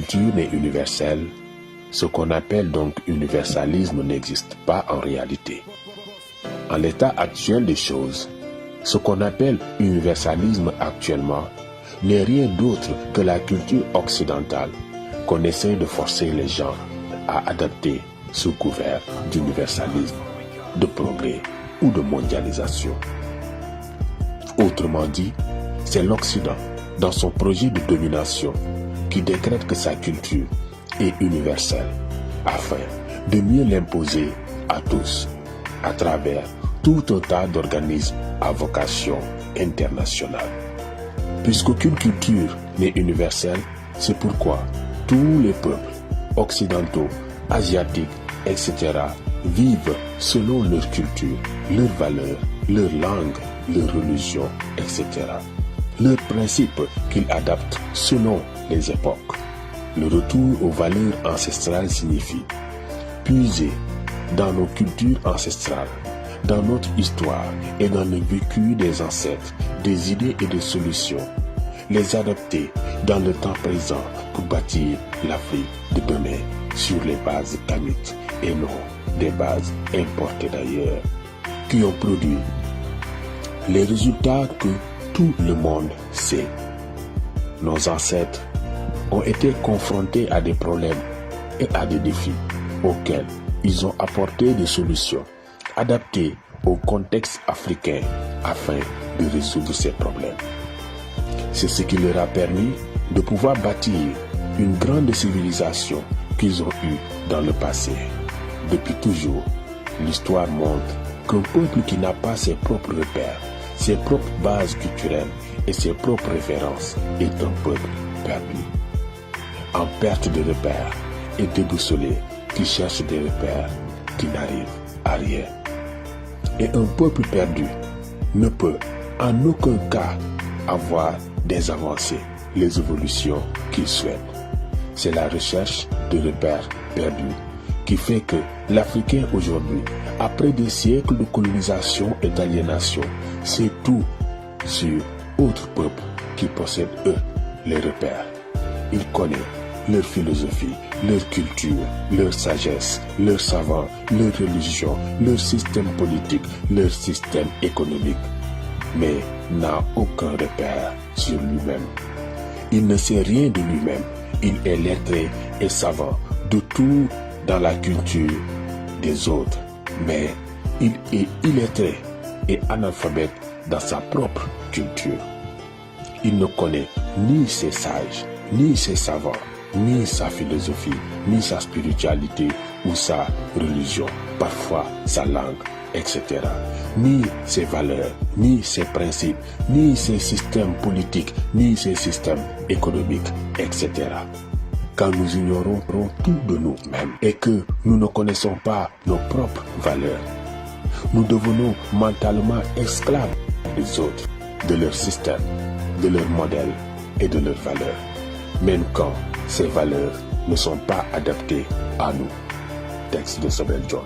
culture n'est universelle, ce qu'on appelle donc universalisme n'existe pas en réalité. En l'état actuel des choses, ce qu'on appelle universalisme actuellement n'est rien d'autre que la culture occidentale qu'on essaie de forcer les gens à adapter sous couvert d'universalisme, de progrès ou de mondialisation. Autrement dit, c'est l'Occident, dans son projet de domination, qui décrète que sa culture est universelle, afin de mieux l'imposer à tous, à travers tout un tas d'organismes à vocation internationale. Puisqu'aucune culture n'est universelle, c'est pourquoi tous les peuples occidentaux, asiatiques, etc. vivent selon leur culture, leurs valeurs, leur langue, leur religion, etc. Leurs principes qu'ils adaptent selon les époques. Le retour aux valeurs ancestrales signifie puiser dans nos cultures ancestrales, dans notre histoire et dans le vécu des ancêtres, des idées et des solutions, les adapter dans le temps présent pour bâtir l'Afrique de demain sur les bases kamites et non des bases importées d'ailleurs, qui ont produit les résultats que tout le monde sait. Nos ancêtres ont été confrontés à des problèmes et à des défis auxquels ils ont apporté des solutions adaptées au contexte africain afin de résoudre ces problèmes. C'est ce qui leur a permis de pouvoir bâtir une grande civilisation qu'ils ont eue dans le passé. Depuis toujours, l'histoire montre qu'un peuple qui n'a pas ses propres repères, ses propres bases culturelles et ses propres références est un peuple perdu, en perte de repères et déboussolé qui cherche des repères qui n'arrivent à rien. Et un peuple perdu ne peut en aucun cas avoir des avancées, les évolutions qu'il souhaite. C'est la recherche de repères perdus qui fait que l'Africain aujourd'hui, après des siècles de colonisation et d'aliénation, sait tout sur autres peuples qui possèdent eux les repères. Il connaît leur philosophie, leur culture, leur sagesse, leurs savants, leur religion, leur système politique, leur système économique, mais n'a aucun repère sur lui-même. Il ne sait rien de lui-même. Il est lettré et savant de tout dans la culture des autres, mais il est illettré et analphabète dans sa propre culture. Il ne connaît ni ses sages, ni ses savants, ni sa philosophie, ni sa spiritualité ou sa religion, parfois sa langue, etc. Ni ses valeurs, ni ses principes, ni ses systèmes politiques, ni ses systèmes économiques, etc. Quand nous ignorons tout de nous-mêmes et que nous ne connaissons pas nos propres valeurs, nous devenons mentalement esclaves des autres, de leur système, de leur modèle et de leurs valeurs, même quand ces valeurs ne sont pas adaptées à nous. Texte de Sobel John.